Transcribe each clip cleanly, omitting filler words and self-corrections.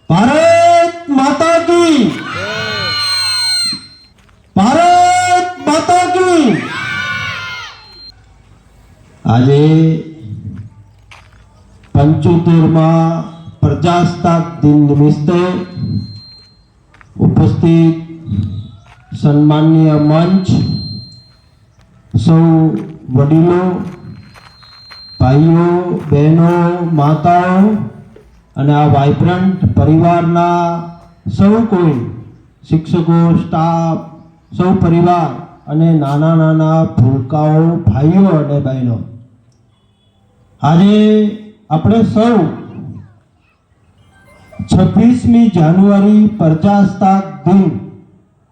ભારત માતા કી, ભારત માતા કી। આજે 75માં પ્રજાસત્તાક દિન નિમિત્તે ઉપસ્થિત સન્માનીય મંચ, સૌ વડીલો, ભાઈઓ, બહેનો, માતાઓ અને આ વાઇબ્રન્ટ પરિવારના સૌ કોઈ, શિક્ષકો, સ્ટાફ, સૌ પરિવાર અને નાના નાના ભૂલકાઓ, ભાઈઓ અને બહેનો, આજે આપણે સૌ 26મી જાન્યુઆરી પ્રજાસત્તાક દિન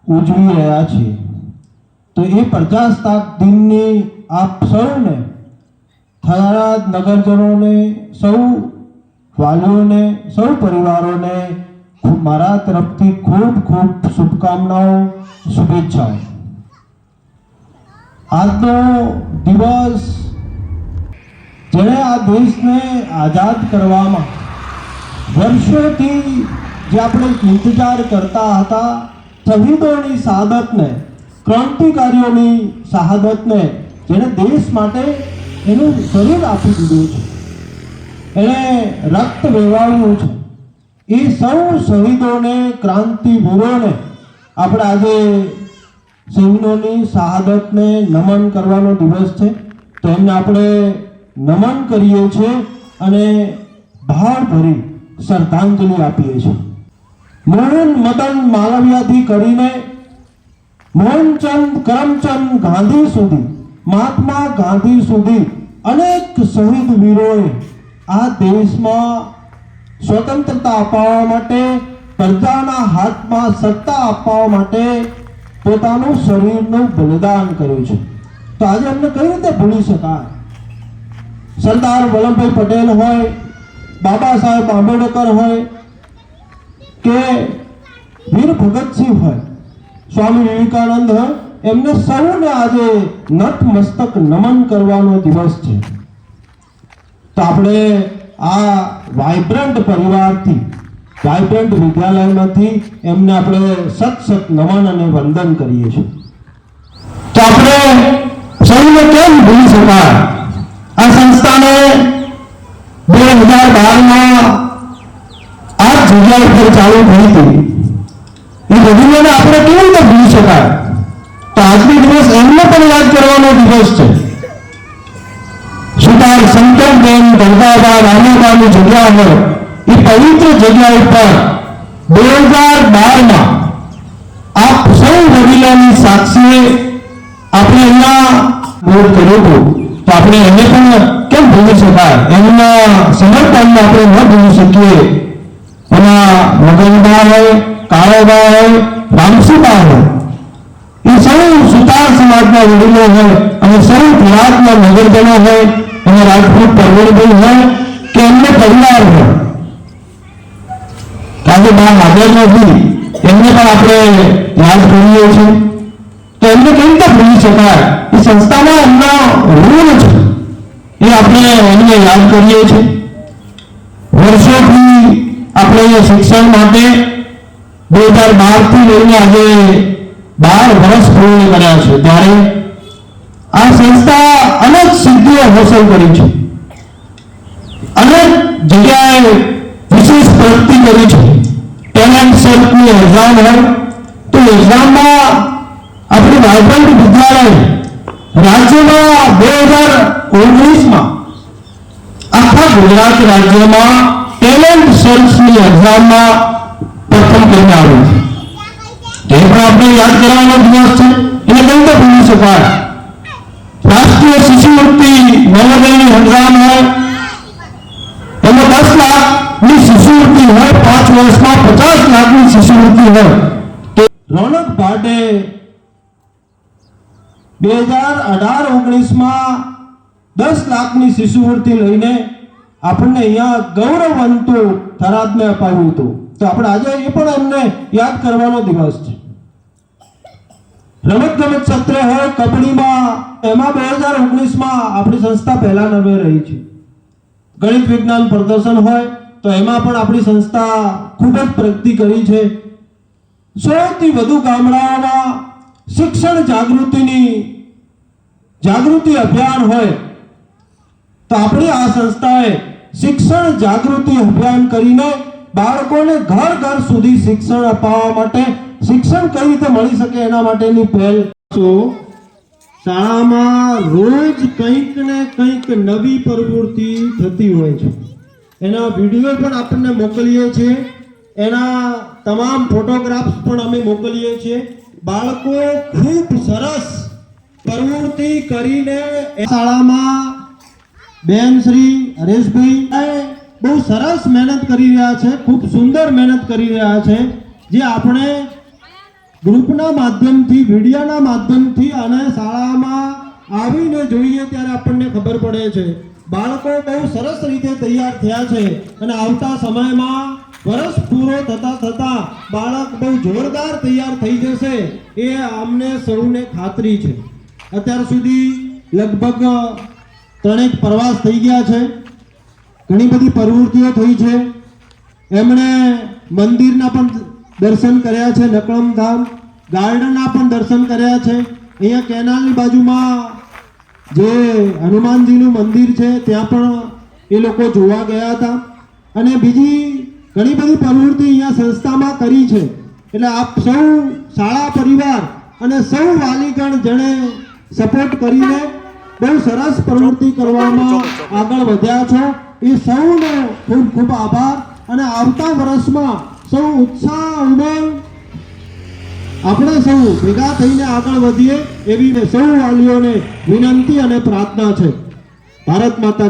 ઉજવી રહ્યા છીએ। તો એ પ્રજાસત્તાક દિનની આપ સૌને, થરાદ નગરજનોને, સૌ વાલીઓને, સૌ પરિવારોને મારા તરફથી ખૂબ ખૂબ શુભકામનાઓ, શુભેચ્છાઓ। આજનો દિવસ જેણે આ દેશને આઝાદ કરવામાં વર્ષોથી જે આપણે ઇંતજાર કરતા હતા, શહીદોની શહાદતને, ક્રાંતિકારીઓની શહાદતને, જેણે દેશ માટે એનું શરીર આપી દીધું છે, એણે રક્ત વહેવાયું છે, એ સૌ શહીદોને, ક્રાંતિવીરોને આપણે આજે શહીદોની શહાદતને નમન કરવાનો દિવસ છે। તો એમને આપણે નમન કરીએ છીએ અને ભાવભરી શ્રદ્ધાંજલિ આપીએ છીએ। મોહન મદન માલવિયાથી કરીને મોહનચંદ કરમચંદ ગાંધી સુધી, મહાત્મા ગાંધી સુધી અનેક શહીદ વીરોએ આ દેશમાં સ્વતંત્રતા અપાવવા માટે, પ્રજાના હાથમાં સત્તા અપાવવા માટે પોતાનું શરીરનું બલિદાન કર્યું છે। તો આજે અમને કઈ રીતે ભૂલી શકાય? સરદાર વલ્લભભાઈ પટેલ હોય, બાબા સાહેબ આંબેડકર હોય કે વીર ભગતસિંહ હોય, સ્વામી વિવેકાનંદ હોય, એમને સૌને આજે નતમસ્તક નમન કરવાનો દિવસ છે। તો આપણે આ વાઇબ્રન્ટ પરિવારથી, વાઇબ્રન્ટ વિદ્યાલયમાંથી એમને આપણે સત નમન અને વંદન કરીએ છીએ। તો આપણે સૌને કેમ ભૂલી શકાય? આ સંસ્થાને 2012માં આ જગ્યા ઉપર ચાલુ થઈ હતી, એ બધીને આપણે કેવી રીતે ભૂલી શકાય? તો આજનો દિવસ એમને પણ યાદ કરવાનો દિવસ છે। સુતાર શંકરબેન ગંગાબા રામાબાની જગ્યા હોય, એ પવિત્ર જગ્યા ઉપર 2012માં આપ સૌ વડીલોની સાક્ષીએ આપણે અહીંયા નોંધ કર્યું હતું। તો આપણે એને પણ કેમ ભૂલી શકાય? એમના સમર્પણને આપણે ન ભૂલી શકીએ। એમાં મગનબા હોય, કાળોબા હોય, રામસીબા હોય, એ સૌ સુતાર સમાજના વડીલો હોય અને સૌ ગુજરાતના નગરજનો હોય, અને રાજપૂત પરવીનભાઈ હોય કે એમને પરિવાર હોય, આજે બા હાજર નથી, એમને પણ આપણે યાદ કરીએ છીએ। તો એમને કેવી રીતે ભૂલી શકાય? એ સંસ્થામાં એમના ઋણ છે, એ આપણે એમને યાદ કરીએ છીએ। વર્ષોથી આપણે શિક્ષણ માટે 2012થી લઈને આજે 12 વર્ષ પૂર્ણ કર્યા છે, ત્યારે આ સંસ્થા અનેક સિદ્ધિઓ હાંસલ કરી છે, અનેક જગ્યાએ વિશેષ પ્રગતિ કરી છે। ટેલેન્ટ સર્ચની એક્ઝામ હોય તો એક્ઝામમાં આપણી વાઇબ્રન્ટ વિદ્યાલય રાજ્યમાં 2019માં આખા ગુજરાત રાજ્યમાં ટેલેન્ટ સર્ચની એક્ઝામમાં પ્રથમ કરીને આવ્યું છે। તે પણ આપણે યાદ કરવાનો દિવસ છે, એને કઈ રીતે ભૂલી શકાય? રાષ્ટ્રીય શિષ્યવૃત્તિ નવોદયની એક્ઝામ હોય, એમાં 10 લાખની શિષ્યવૃત્તિ હોય, 5 વર્ષમાં 50 લાખની શિષ્યવૃત્તિ હોય। તો રોનક ભાટે 2018-19માં 10 લાખની શિષ્યવૃત્તિ લઈને આપણને અહીંયા ગૌરવવંતુ થરાદને અપાવ્યું હતું। તો આપણે આજે એ પણ એમને યાદ કરવાનો દિવસ છે। રમતગમત સત્ર હોય, કબડ્ડીમાં, એમાં 2019માં આપણી સંસ્થા પહેલા નંબરે રહી છે। ગણિત વિજ્ઞાન પ્રદર્શન હોય તો એમાં પણ આપણી સંસ્થા ખૂબ જ પ્રગતિ કરી છે. સૌથી વધુ ગામડાઓમાં શિક્ષણ જાગૃતિ અભિયાન હોય તો આપણી આ સંસ્થાએ શિક્ષણ જાગૃતિ અભિયાન કરીને બાળકોને ઘર ઘર સુધી શિક્ષણ અપાવવા માટે શિક્ષણ કઈ રીતે મળી શકે એના માટેની પહેલ. શાળામાં રોજ કંઈક ને કંઈક નવી પ્રવૃત્તિ થતી હોય છે. એના વિડીયો પણ આપણને મોકલીએ છીએ, એના તમામ ફોટોગ્રાફ્સ પણ અમે મોકલીએ છીએ. બાળકો ખૂબ સરસ પ્રવૃત્તિ કરીને શાળામાં બેન શ્રી હરેશભાઈ બહુ સરસ મહેનત કરી રહ્યા છે, ખૂબ સુંદર મહેનત કરી રહ્યા છે, જે આપણે ગ્રુપના માધ્યમથી વિડીયોના માધ્યમથી અને શાળામાં આવીને જોઈએ ત્યારે આપણને ખબર પડે છે. બાળકો બહુ સરસ રીતે તૈયાર થયા છે અને આવતા સમયમાં વર્ષ પૂરો થતા બાળક બહુ જોરદાર તૈયાર થઈ જશે એ અમને સૌને ખાતરી છે. અત્યાર સુધી લગભગ 3 પ્રવાસ થઈ ગયા છે, ઘણી બધી પ્રવૃત્તિઓ થઈ છે. એમણે મંદિરના પણ દર્શન કર્યા છે, નકળમ ધામ ગાર્ડનના પણ દર્શન કર્યા છે. અહીંયા કેનાલની બાજુમાં જે હનુમાનજીનું મંદિર છે ત્યાં પણ એ લોકો જોવા ગયા હતા અને બીજી ઘણી બધી પ્રવૃત્તિ અહીંયા સંસ્થામાં કરી છે. એટલે આપ સૌ શાળા પરિવાર અને સૌ વાલીગણ જેણે સપોર્ટ કરીને બહુ સરસ પ્રવૃત્તિ કરવામાં આગળ વધ્યા છો એ સૌનો ખૂબ ખૂબ આભાર. અને આવતા વર્ષમાં સૌ ઉત્સાહ ઉમંગ આપણે સૌ ભેગા થઈને આગળ વધીએ એવી સૌ વાલીઓને વિનંતી અને પ્રાર્થના છે. ભારત માતા